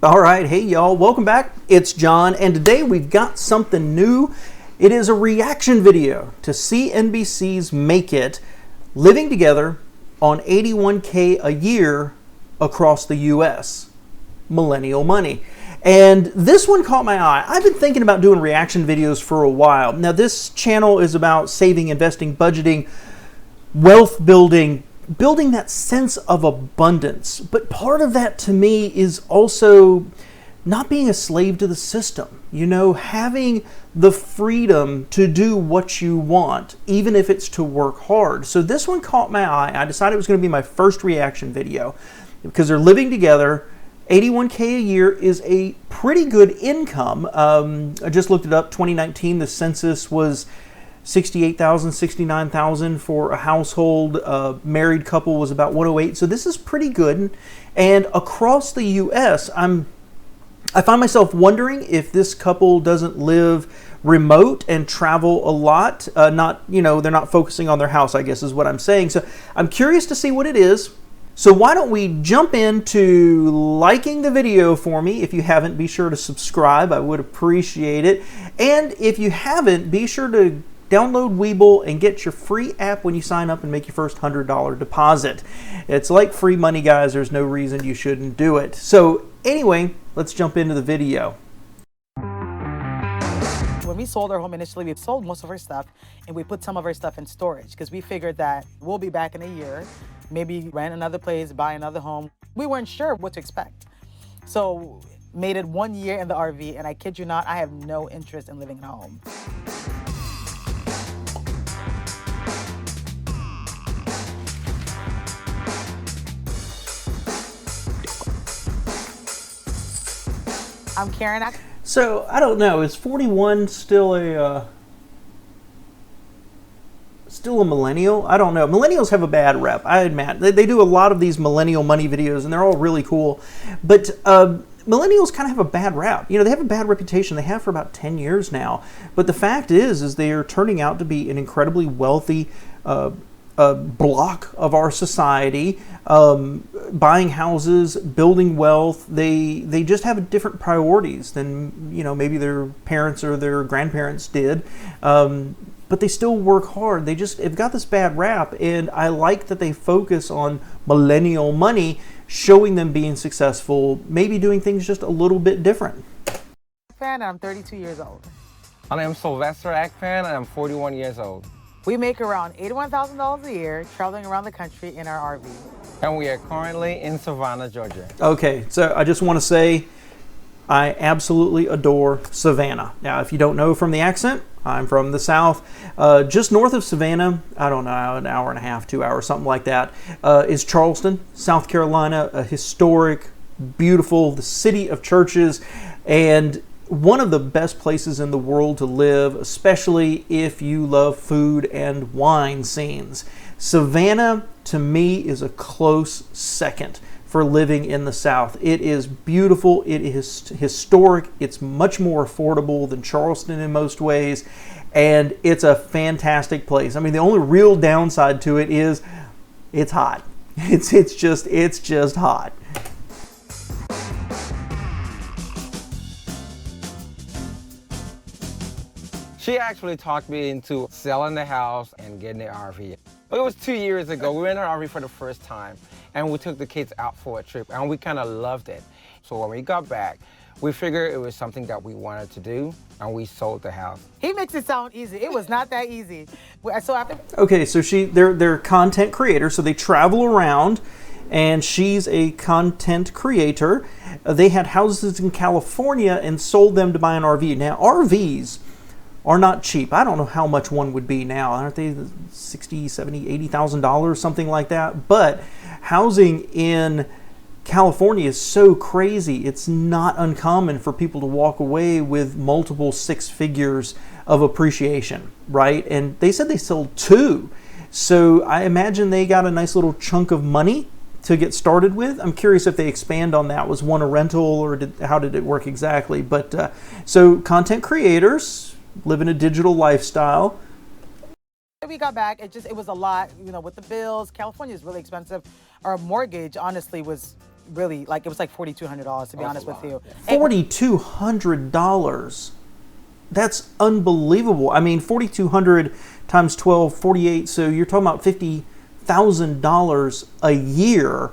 All right, hey y'all, welcome back. It's John, and today we've got something new. It is a reaction video to CNBC's Make It, Living Together on $81K a year across the U.S. Millennial Money. And this one caught my eye. I've been thinking about doing reaction videos for a while. Now, this channel is about saving, investing, budgeting, wealth building, building that sense of abundance. But part of that to me is also not being a slave to the system. You know, having the freedom to do what you want, even if it's to work hard. So this one caught my eye. I decided it was going to be my first reaction video because they're living together. 81K a year is a pretty good income. I just looked it up. 2019, the census was 68,000, 69,000 for a household. Married couple was about 108. So this is pretty good. And across the U.S., I find myself wondering if this couple doesn't live remote and travel a lot. They're not focusing on their house, I guess is what I'm saying. So I'm curious to see what it is. So why don't we jump into liking the video for me. If you haven't, be sure to subscribe. I would appreciate it. And if you haven't, be sure to download Webull and get your free app when you sign up and make your first $100 deposit. It's like free money, guys. There's no reason you shouldn't do it. So anyway, let's jump into the video. When we sold our home initially, we sold most of our stuff and we put some of our stuff in storage because we figured that we'll be back in a year, maybe rent another place, buy another home. We weren't sure what to expect. So made it 1 year in the RV, and I kid you not, I have no interest in living at home. I'm Karen. So I don't know. Is 41 still a millennial? I don't know. Millennials have a bad rep. I admit they do a lot of these millennial money videos, and they're all really cool. But millennials kind of have a bad rap. You know, they have a bad reputation. They have for about 10 years now. But the fact is they are turning out to be an incredibly wealthy block of our society, buying houses, building wealth. They just have different priorities than, maybe their parents or their grandparents did. But they still work hard. They've got this bad rap, and I like that they focus on millennial money, showing them being successful, maybe doing things just a little bit different. I'm 32 years old. I am Sylvester Akpan, and I'm 41 years old. We make around $81,000 a year traveling around the country in our RV. And we are currently in Savannah, Georgia. Okay, so I just want to say I absolutely adore Savannah. Now, if you don't know from the accent, I'm from the South. Just north of Savannah, I don't know, an hour and a half, 2 hours, something like that, is Charleston, South Carolina, a historic, beautiful, the city of churches, and one of the best places in the world to live, especially if you love food and wine scenes. Savannah, to me, is a close second for living in the South. It is beautiful, it is historic, it's much more affordable than Charleston in most ways, and it's a fantastic place. I mean, the only real downside to it is it's hot. It's just hot. She actually talked me into selling the house and getting the RV. It was 2 years ago. We were in our RV for the first time, and we took the kids out for a trip, and we kind of loved it. So when we got back, we figured it was something that we wanted to do, and we sold the house. He makes it sound easy. It was not that easy. Okay, so they're content creators, so they travel around, and she's a content creator. They had houses in California and sold them to buy an RV. Now, RVs are not cheap. I don't know how much one would be now. Aren't they $60,000, $70,000, $80,000, something like that? But housing in California is so crazy. It's not uncommon for people to walk away with multiple six figures of appreciation, right? And they said they sold 2. So I imagine they got a nice little chunk of money to get started with. I'm curious if they expand on that. Was one a rental, or how did it work exactly? But so content creators, living a digital lifestyle. We got back, it was a lot, with the bills. California is really expensive. Our mortgage, honestly, was really, like, it was like $4,200 to be honest with you. $4,200. That's unbelievable. I mean, 4,200 times 12, 48. So you're talking about $50,000 a year,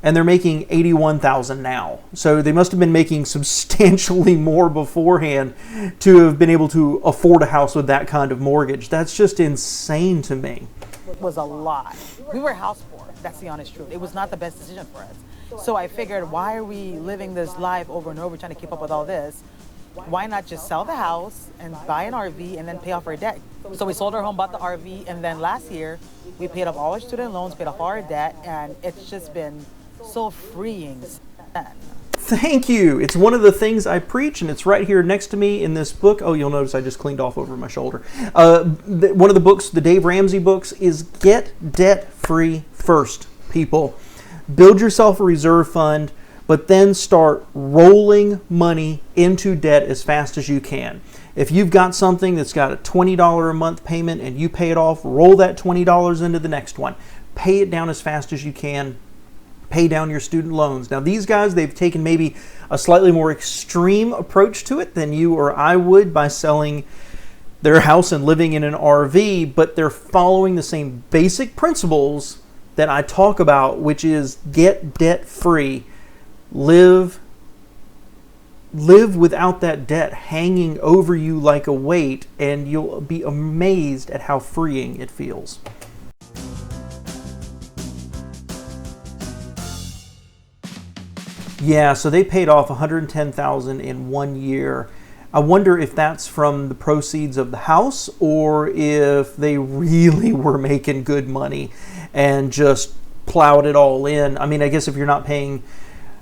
and they're making $81,000 now. So they must have been making substantially more beforehand to have been able to afford a house with that kind of mortgage. That's just insane to me. It was a lot. We were house poor. That's the honest truth. It was not the best decision for us. So I figured, why are we living this life over and over trying to keep up with all this? Why not just sell the house and buy an RV and then pay off our debt? So we sold our home, bought the RV, and then last year we paid off all our student loans, paid off all our debt, and it's just been so freeing. Thank you. It's one of the things I preach, and it's right here next to me in this book. Oh, you'll notice I just cleaned off over my shoulder. One of the books, the Dave Ramsey books, is Get Debt Free First, people. Build yourself a reserve fund, but then start rolling money into debt as fast as you can. If you've got something that's got a $20 a month payment and you pay it off, roll that $20 into the next one. Pay it down as fast as you can. Pay down your student loans. Now, these guys, they've taken maybe a slightly more extreme approach to it than you or I would by selling their house and living in an RV, but they're following the same basic principles that I talk about, which is get debt free. Live without that debt hanging over you like a weight, and you'll be amazed at how freeing it feels. Yeah, so they paid off $110,000 in 1 year. I wonder if that's from the proceeds of the house or if they really were making good money and just plowed it all in. I mean, I guess if you're not paying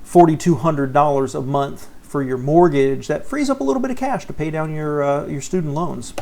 $4,200 a month for your mortgage, that frees up a little bit of cash to pay down your student loans.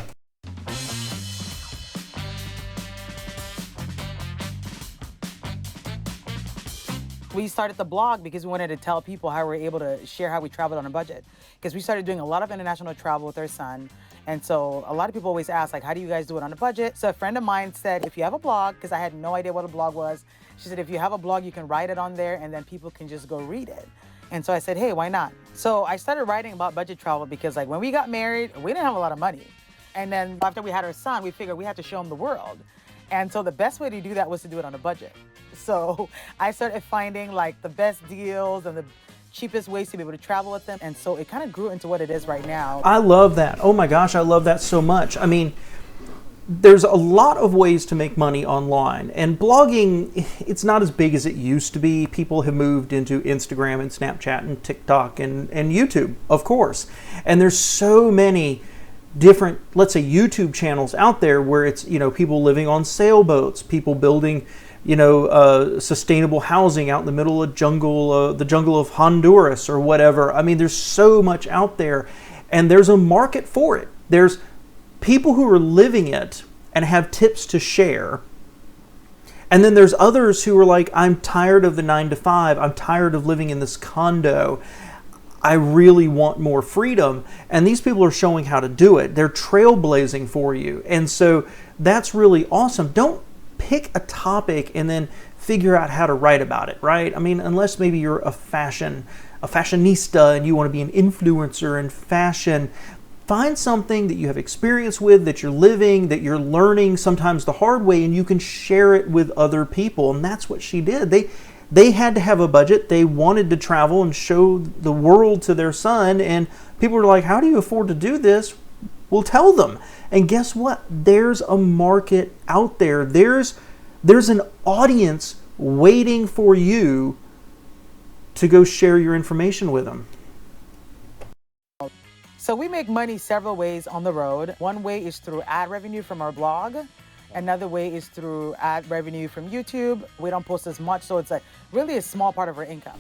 We started the blog because we wanted to tell people how we were able to share how we traveled on a budget. Because we started doing a lot of international travel with our son. And so a lot of people always ask, like, how do you guys do it on a budget? So a friend of mine said, if you have a blog, because I had no idea what a blog was, she said, if you have a blog, you can write it on there and then people can just go read it. And so I said, hey, why not? So I started writing about budget travel because, like, when we got married, we didn't have a lot of money. And then after we had our son, we figured we had to show him the world. And so the best way to do that was to do it on a budget. So I started finding, like, the best deals and the cheapest ways to be able to travel with them. And so it kind of grew into what it is right now. I love that. Oh my gosh, I love that so much. I mean, there's a lot of ways to make money online, and blogging, it's not as big as it used to be. People have moved into Instagram and Snapchat and TikTok and YouTube, of course. And there's so many different, let's say, YouTube channels out there where it's, people living on sailboats, people building, sustainable housing out in the middle of the jungle of Honduras or whatever. I mean, there's so much out there, and there's a market for it. There's people who are living it and have tips to share. And then there's others who are like, I'm tired of the 9-to-5. I'm tired of living in this condo. I really want more freedom. And these people are showing how to do it. They're trailblazing for you. And so that's really awesome. Don't pick a topic and then figure out how to write about it, right? I mean, unless maybe you're a fashionista and you want to be an influencer in fashion, find something that you have experience with, that you're living, that you're learning sometimes the hard way, and you can share it with other people. And that's what she did. They had to have a budget. They wanted to travel and show the world to their son. And people were like, how do you afford to do this? We'll tell them. And guess what? There's a market out there. There's an audience waiting for you to go share your information with them. So we make money several ways on the road. One way is through ad revenue from our blog. Another way is through ad revenue from YouTube. We don't post as much, so it's really a small part of our income.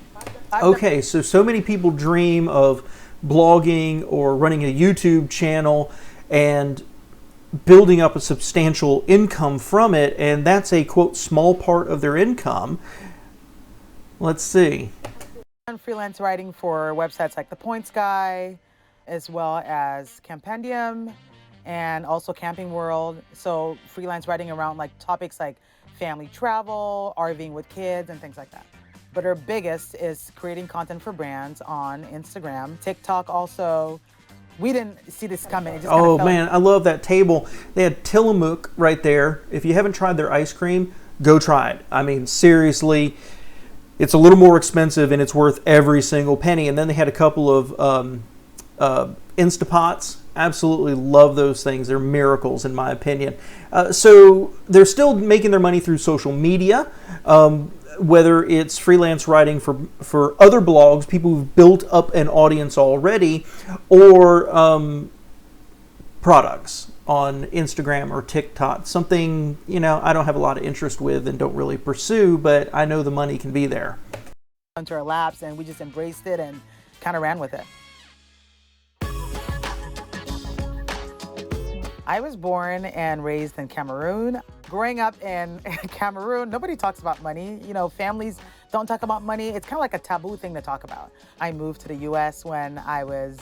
Okay, so many people dream of blogging or running a YouTube channel and building up a substantial income from it, and that's a, quote, small part of their income. Let's see. I'm freelance writing for websites like The Points Guy, as well as Campendium, and also Camping World. So freelance writing around topics like family travel, RVing with kids, and things like that. But our biggest is creating content for brands on Instagram. TikTok also, we didn't see this coming. It just Oh man, I love that table. They had Tillamook right there. If you haven't tried their ice cream, go try it. I mean, seriously, it's a little more expensive and it's worth every single penny. And then they had a couple of Instapots. Absolutely love those things. They're miracles in my opinion. So they're still making their money through social media. Whether it's freelance writing for other blogs, people who've built up an audience already, or products on Instagram or TikTok, something, I don't have a lot of interest with and don't really pursue, but I know the money can be there. Into our laps, and we just embraced it and kind of ran with it. I was born and raised in Cameroon. Growing up in Cameroon, nobody talks about money. Families don't talk about money. It's kind of like a taboo thing to talk about. I moved to the US when I was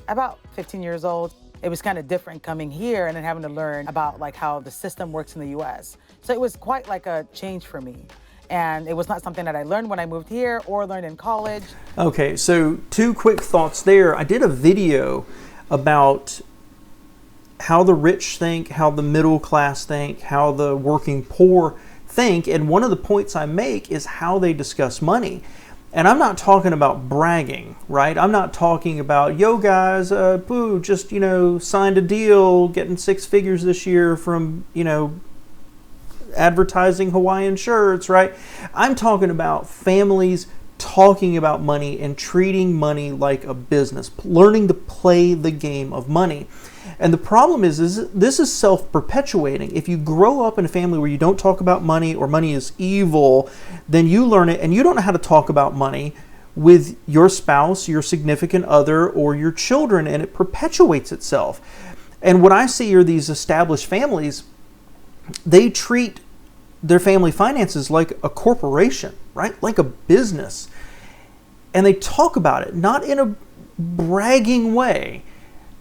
about 15 years old. It was kind of different coming here and then having to learn about how the system works in the US. So it was quite like a change for me. And it was not something that I learned when I moved here or learned in college. Okay, so 2 quick thoughts there. I did a video about how the rich think, how the middle class think, how the working poor think. And one of the points I make is how they discuss money. And I'm not talking about bragging, right? I'm not talking about, yo guys, just, signed a deal, getting 6 figures this year from, advertising Hawaiian shirts, right? I'm talking about families talking about money and treating money like a business, learning to play the game of money. And the problem is this is self-perpetuating. If you grow up in a family where you don't talk about money or money is evil, then you learn it and you don't know how to talk about money with your spouse, your significant other, or your children, and it perpetuates itself. And what I see are these established families, they treat their family finances like a corporation, right? Like a business. And they talk about it, not in a bragging way,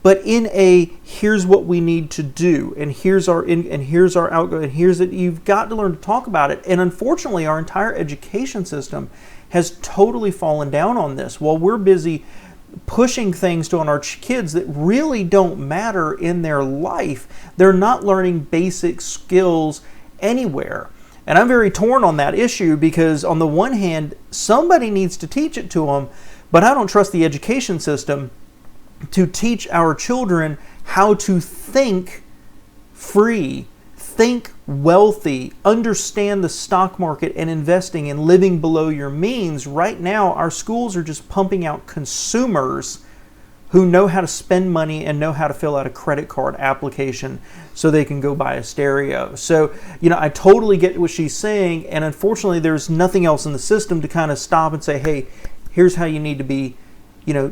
but in a here's what we need to do, and here's our outgo, and here's it. You've got to learn to talk about it. And unfortunately, our entire education system has totally fallen down on this. While we're busy pushing things on our kids that really don't matter in their life, they're not learning basic skills anywhere. And I'm very torn on that issue because on the one hand, somebody needs to teach it to them, but I don't trust the education system to teach our children how to think free, think wealthy, understand the stock market and investing and living below your means. Right now, our schools are just pumping out consumers who know how to spend money and know how to fill out a credit card application so they can go buy a stereo. So, I totally get what she's saying, and unfortunately, there's nothing else in the system to kind of stop and say, hey, here's how you need to be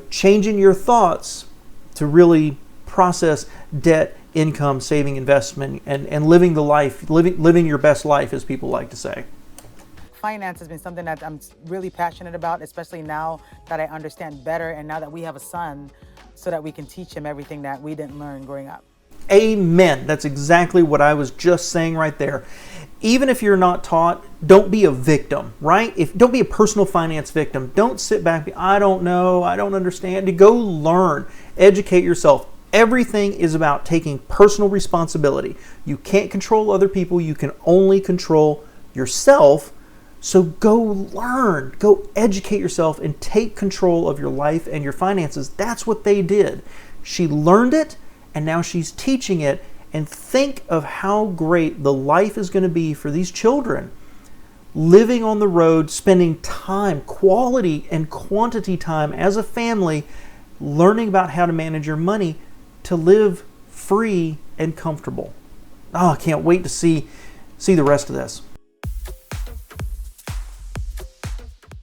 changing your thoughts to really process debt, income, saving, investment, and living the life, living your best life, as people like to say. Finance has been something that I'm really passionate about, especially now that I understand better and now that we have a son, so that we can teach him everything that we didn't learn growing up. Amen. That's exactly what I was just saying right there. Even if you're not taught, don't be a victim, right? Don't be a personal finance victim. Don't sit back, I don't know, I don't understand. To go learn, educate yourself. Everything is about taking personal responsibility. You can't control other people. You can only control yourself. So go learn, go educate yourself and take control of your life and your finances. That's what they did. She learned it and now she's teaching it. And think of how great the life is going to be for these children. Living on the road, spending time, quality and quantity time as a family, learning about how to manage your money to live free and comfortable. Oh, I can't wait to see the rest of this.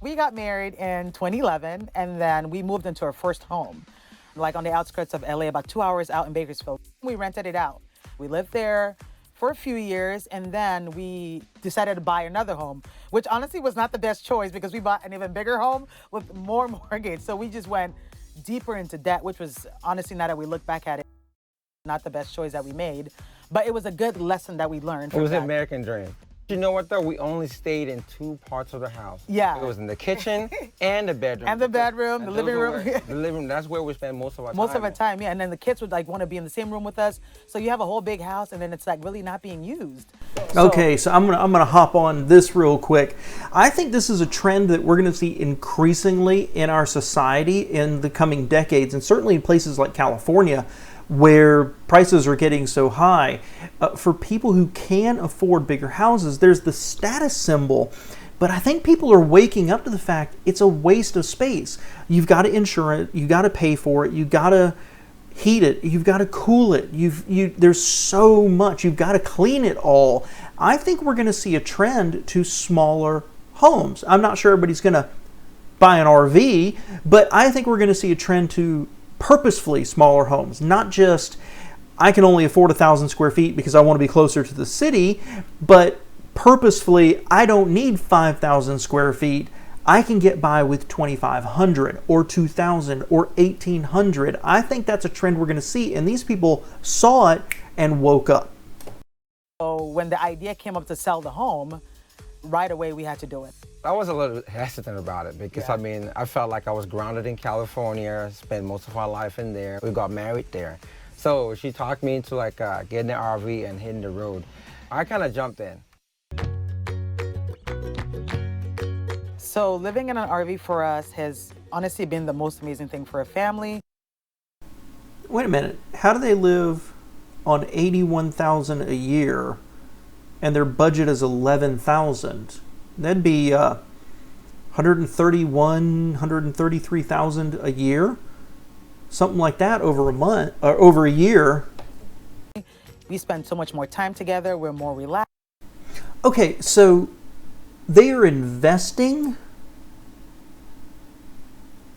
We got married in 2011, and then we moved into our first home, like on the outskirts of LA, about 2 hours out in Bakersfield. We rented it out. We lived there for a few years, and then we decided to buy another home, which honestly was not the best choice because we bought an even bigger home with more mortgage. So we just went deeper into debt, which was honestly, now that we look back at it, not the best choice that we made, but it was a good lesson that we learned. It was an American dream. You know what though? We only stayed in 2 parts of the house. Yeah. It was in the kitchen and the bedroom. And the bedroom, the living room. The living room, that's where we spend most of our time. Most of our time, yeah. And then the kids would like want to be in the same room with us. So you have a whole big house and then it's like really not being used. Okay, so I'm gonna hop on this real quick. I think this is a trend that we're gonna see increasingly in our society in the coming decades, and certainly in places like California, where prices are getting so high. For people who can afford bigger houses, there's the status symbol, but I think people are waking up to the fact it's a waste of space. You've got to insure it, you got to pay for it, you got to heat it, you've got to cool it, there's so much, you've got to clean it all. I think we're going to see a trend to smaller homes. I'm not sure everybody's going to buy an RV, but I think we're going to see a trend to purposefully smaller homes, not just I can only afford 1,000 square feet because I want to be closer to the city, but purposefully I don't need 5,000 square feet. I can get by with 2,500 or 2,000 or 1,800. I think that's a trend we're going to see, and these people saw it and woke up. So when the idea came up to sell the home, right away we had to do it. I was a little hesitant about it because, I mean, I felt like I was grounded in California, spent most of our life in there. We got married there. So she talked me into like getting an RV and hitting the road. I kind of jumped in. So living in an RV for us has honestly been the most amazing thing for a family. Wait a minute. How do they live on $81,000 a year and their budget is $11,000? That'd be $131,000, $133,000 a year, something like that over a month or over a year. We spend so much more time together. We're more relaxed. Okay, so they are investing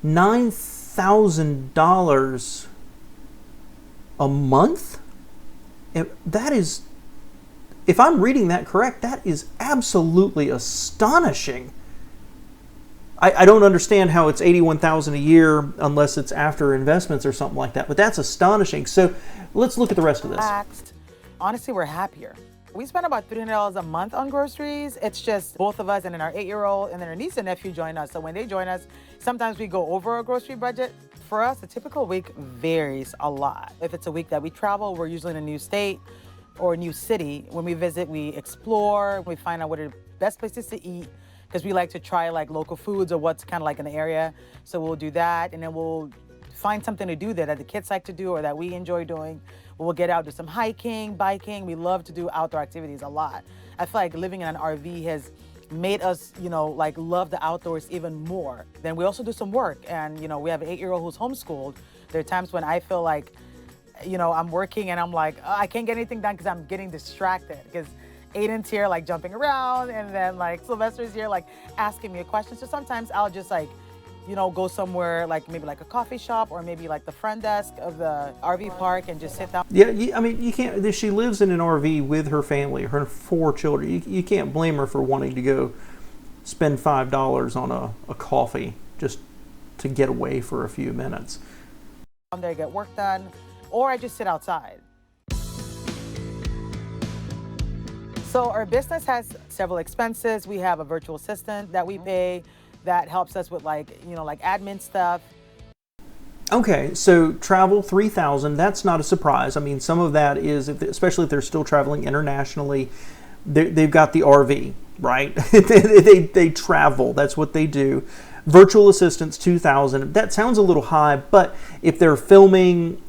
$9,000 a month. That is, if I'm reading that correct, that is absolutely astonishing. I don't understand how it's $81,000 a year unless it's after investments or something like that, but that's astonishing. So let's look at the rest of this. Honestly, we're happier. We spend about $300 a month on groceries. It's just both of us, and then our 8-year-old and then our niece and nephew join us. So when they join us, sometimes we go over our grocery budget. For us, a typical week varies a lot. If it's a week that we travel, we're usually in a new state or a new city. When we visit, we explore, we find out what are the best places to eat, because we like to try like local foods or what's kind of like in the area. So we'll do that, and then we'll find something to do there that the kids like to do or that we enjoy doing. We'll get out, do some hiking, biking. We love to do outdoor activities a lot. I feel like living in an RV has made us, like love the outdoors even more. Then we also do some work, and we have an 8-year-old who's homeschooled. There are times when I feel like, I'm working and I'm like, oh, I can't get anything done because I'm getting distracted, because Aiden's here like jumping around, and then like Sylvester's here like asking me a question. So sometimes I'll just like, go somewhere like maybe like a coffee shop or maybe like the front desk of the RV park and just sit down. Yeah, I mean, you can't, she lives in an RV with her family, her 4 children. You can't blame her for wanting to go spend $5 on a coffee just to get away for a few minutes. I'm there to get work done, or I just sit outside. So our business has several expenses. We have a virtual assistant that we pay that helps us with like admin stuff. Okay, so travel $3,000, that's not a surprise. I mean, some of that is, especially if they're still traveling internationally, they've got the RV, right? they travel, that's what they do. Virtual assistants, $2,000. That sounds a little high, but if they're filming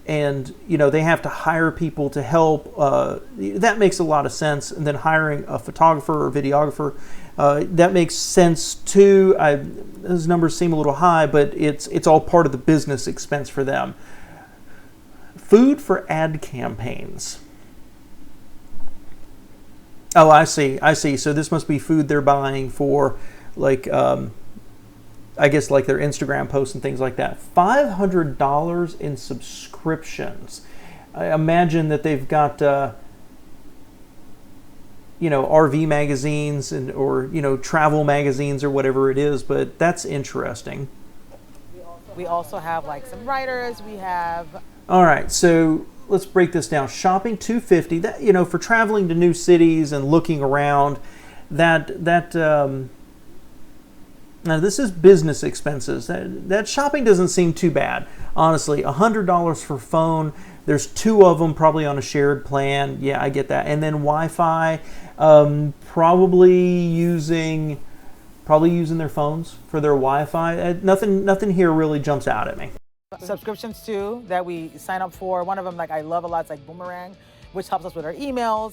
and they have to hire people to help, that makes a lot of sense. And then hiring a photographer or videographer, that makes sense too. Those numbers seem a little high, but it's all part of the business expense for them. Food for ad campaigns. Oh, I see. So this must be food they're buying for, like, I guess like their Instagram posts and things like that. $500 in subscriptions. I imagine that they've got, RV magazines or travel magazines or whatever it is, but that's interesting. We also have like some writers. We have All right, so let's break this down. Shopping $250. That, for traveling to new cities and looking around. Now this is business expenses. That shopping doesn't seem too bad, honestly. $100 for phone. There's 2 of them probably on a shared plan. Yeah, I get that. And then Wi-Fi, probably using their phones for their Wi-Fi. Nothing here really jumps out at me. Subscriptions too that we sign up for. One of them, like I love a lot, it's like Boomerang, which helps us with our emails.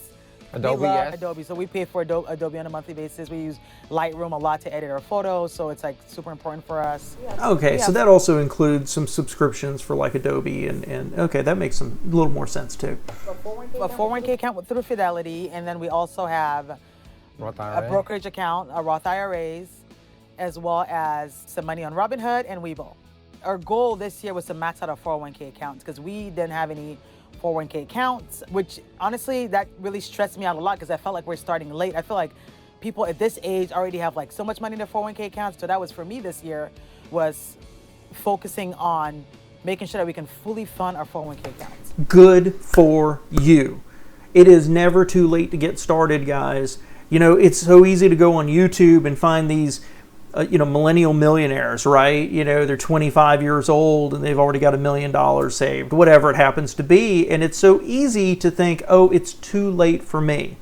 Adobe, we love yes. Adobe, so we pay for Adobe on a monthly basis. We use Lightroom a lot to edit our photos, so it's like super important for us. Okay, so that also includes some subscriptions for like Adobe, and okay, that makes a little more sense too. A 401k account through Fidelity, and then we also have Roth a IRA. brokerage account, a Roth IRAs, as well as some money on Robinhood and Webull. Our goal this year was to max out our 401k accounts because we didn't have any 401k accounts, which honestly, that really stressed me out a lot because I felt like we're starting late. I feel like people at this age already have like so much money in their 401k accounts. So that was for me this year, was focusing on making sure that we can fully fund our 401k accounts. Good for you. It is never too late to get started, guys. It's so easy to go on YouTube and find these millennial millionaires, right? They're 25 years old and they've already got $1 million saved, whatever it happens to be. And it's so easy to think, oh, it's too late for me.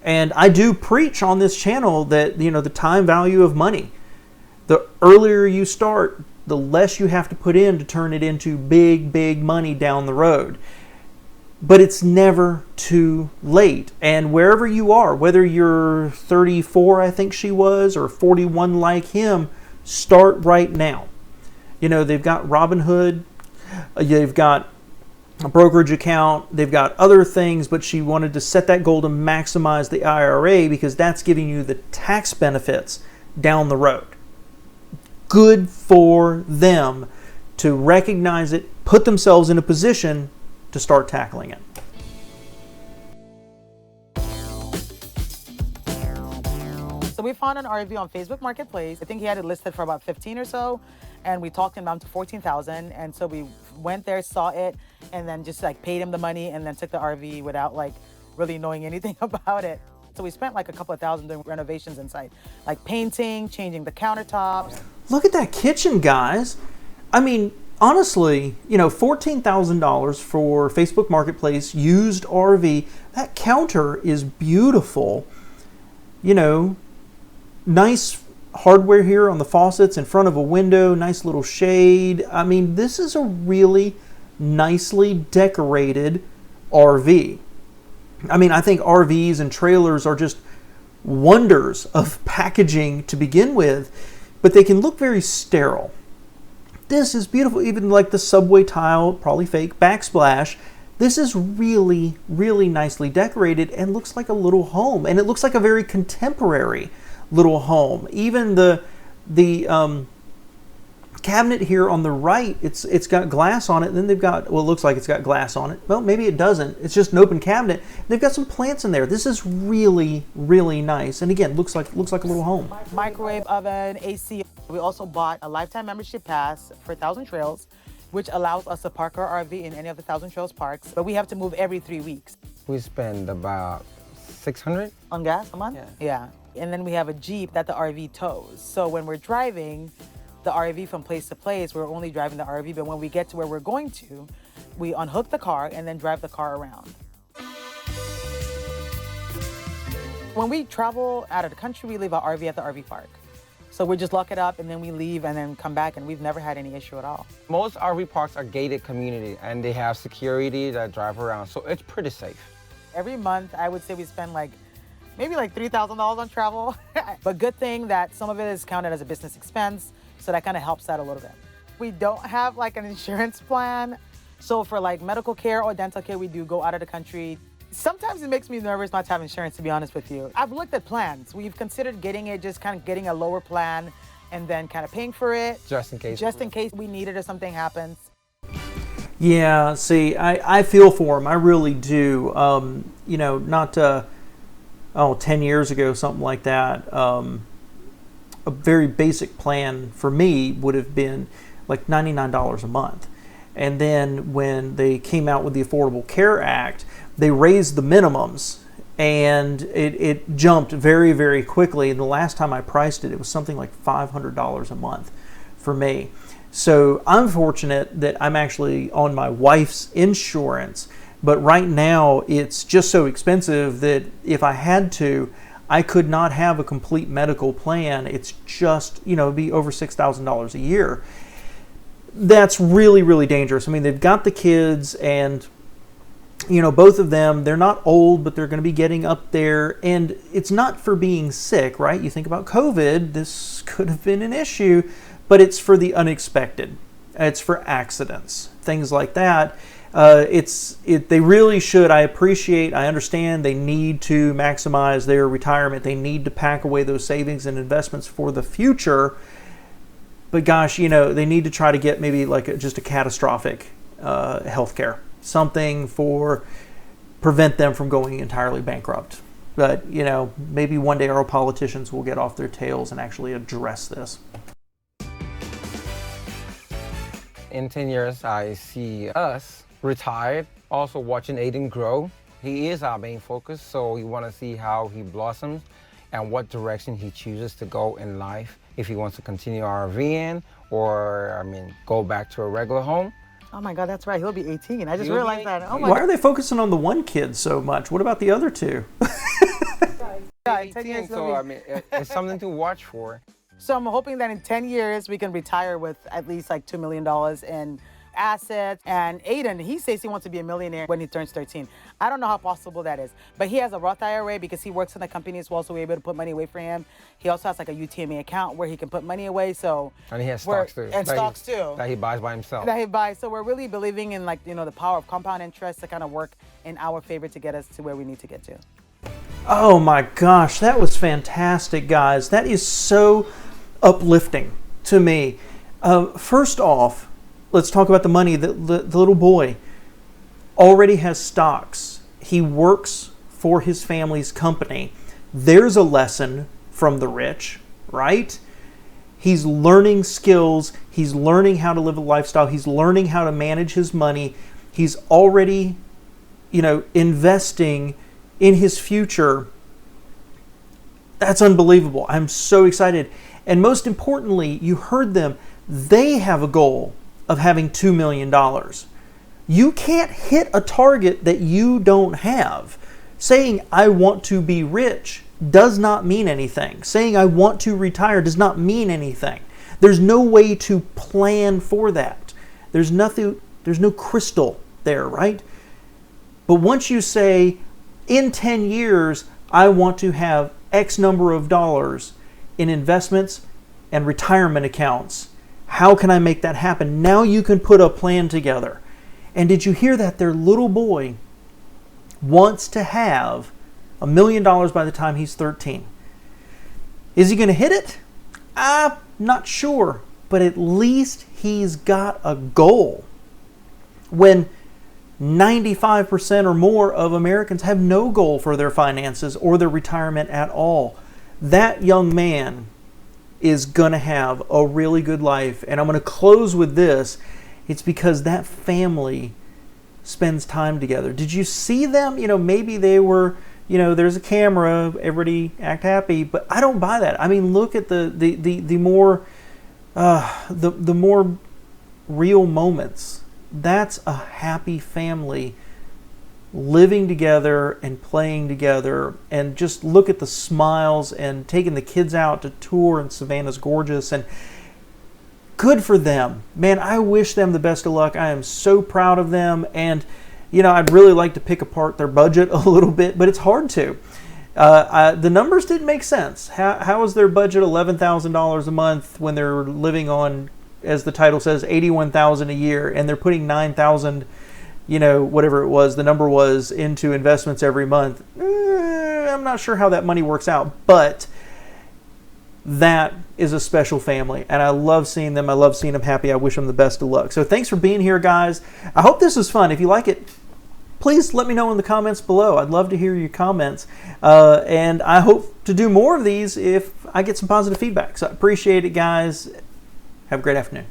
And I do preach on this channel that, the time value of money. The earlier you start, the less you have to put in to turn it into big, big money down the road. But it's never too late. And wherever you are, whether you're 34, I think she was, or 41 like him, start right now. They've got Robinhood, they've got a brokerage account, they've got other things, but she wanted to set that goal to maximize the IRA because that's giving you the tax benefits down the road. Good for them to recognize it, put themselves in a position to start tackling it. So we found an RV on Facebook Marketplace. I think he had it listed for about 15 or so, and we talked him down to 14,000. And so we went there, saw it, and then just like paid him the money, and then took the RV without like really knowing anything about it. So we spent like a couple of thousand doing renovations inside, like painting, changing the countertops. Look at that kitchen, guys. I mean, honestly, $14,000 for Facebook Marketplace, used RV. That counter is beautiful. Nice hardware here on the faucets in front of a window, nice little shade. I mean, this is a really nicely decorated RV. I mean, I think RVs and trailers are just wonders of packaging to begin with, but they can look very sterile. This is beautiful, even like the subway tile, probably fake, backsplash. This is really, really nicely decorated and looks like a little home. And it looks like a very contemporary little home. Even the cabinet here on the right, it's got glass on it. And then they've got, well, it looks like it's got glass on it. Well, maybe it doesn't. It's just an open cabinet. They've got some plants in there. This is really, really nice. And again, looks like a little home. Microwave oven, AC. We also bought a lifetime membership pass for 1,000 Trails, which allows us to park our RV in any of the 1,000 Trails parks, but we have to move every 3 weeks. We spend about $600 on gas a month? Yeah. And then we have a Jeep that the RV tows. So when we're driving the RV from place to place, we're only driving the RV, but when we get to where we're going to, we unhook the car and then drive the car around. When we travel out of the country, we leave our RV at the RV park. So we just lock it up and then we leave and then come back, and we've never had any issue at all. Most RV parks are gated community and they have security that drive around, so it's pretty safe. Every month, I would say we spend maybe $3,000 on travel. But good thing that some of it is counted as a business expense, so that kind of helps out a little bit. We don't have an insurance plan. So for medical care or dental care, we do go out of the country. Sometimes it makes me nervous not to have insurance, to be honest with you. I've looked at plans. We've considered getting it, just kind of getting a lower plan and then kind of paying for it. Just in case. Just in case we need it or something happens. Yeah, see, I feel for him. I really do. 10 years ago, something like that, a very basic plan for me would have been $99 a month. And then when they came out with the Affordable Care Act, they raised the minimums, and it jumped very, very quickly. And the last time I priced it, it was something like $500 a month for me. So I'm fortunate that I'm actually on my wife's insurance, but right now it's just so expensive that if I had to, I could not have a complete medical plan. It's just, it'd be over $6,000 a year. That's really, really dangerous. I mean, they've got the kids, and both of them, they're not old, but they're going to be getting up there, and it's not for being sick, right? You think about COVID, this could have been an issue, but it's for the unexpected. It's for accidents, things like that. They really should. I understand they need to maximize their retirement. They need to pack away those savings and investments for the future. But gosh, they need to try to get maybe like just a catastrophic health care, something for prevent them from going entirely bankrupt. But, maybe one day our politicians will get off their tails and actually address this. In 10 years, I see us retired, also watching Aiden grow. He is our main focus, so we want to see how he blossoms and what direction he chooses to go in life. If he wants to continue RVing or, go back to a regular home. Oh my God, that's right. He'll be 18. I just realized that. Oh my Why are they focusing on the one kid so much? What about the other two? God. 10 years, so, it's something to watch for. So I'm hoping that in 10 years, we can retire with at least like $2 million in assets. And Aiden, he says he wants to be a millionaire when he turns 13. I don't know how possible that is, but he has a Roth IRA because he works in the company as well, so we're able to put money away for him. He also has like a UTMA account where he can put money away. And he has stocks too. And stocks too. That he buys by himself. So we're really believing in the power of compound interest to kind of work in our favor to get us to where we need to get to. Oh my gosh, that was fantastic, guys. That is so uplifting to me. First off, let's talk about the money. The little boy already has stocks. He works for his family's company. There's a lesson from the rich, right? He's learning skills. He's learning how to live a lifestyle. He's learning how to manage his money. He's already, investing in his future. That's unbelievable. I'm so excited. And most importantly, you heard them. They have a goal of having $2 million. You can't hit a target that you don't have. Saying, I want to be rich does not mean anything. Saying, I want to retire does not mean anything. There's no way to plan for that. There's no crystal there, right? But once you say, in 10 years, I want to have X number of dollars in investments and retirement accounts. How can I make that happen? Now you can put a plan together. And did you hear that? Their little boy wants to have $1 million by the time he's 13. Is he going to hit it? I'm not sure. But at least he's got a goal. When 95% or more of Americans have no goal for their finances or their retirement at all. That young man is going to have a really good life. And I'm going to close with this. It's because that family spends time together. Did you see them? Maybe they were, there's a camera, everybody act happy, but I don't buy that. I mean, look at the more real moments. That's a happy family living together and playing together, and just look at the smiles and taking the kids out to tour, and Savannah's gorgeous, and good for them. Man, I wish them the best of luck. I am so proud of them, and I'd really like to pick apart their budget a little bit, but it's hard to. The numbers didn't make sense. How is their budget $11,000 a month when they're living on, as the title says, $81,000 a year, and they're putting $9,000, whatever it was, the number was, into investments every month? I'm not sure how that money works out, but that is a special family, and I love seeing them. I love seeing them happy. I wish them the best of luck. So thanks for being here, guys. I hope this was fun. If you like it, please let me know in the comments below. I'd love to hear your comments, and I hope to do more of these if I get some positive feedback. So I appreciate it, guys. Have a great afternoon.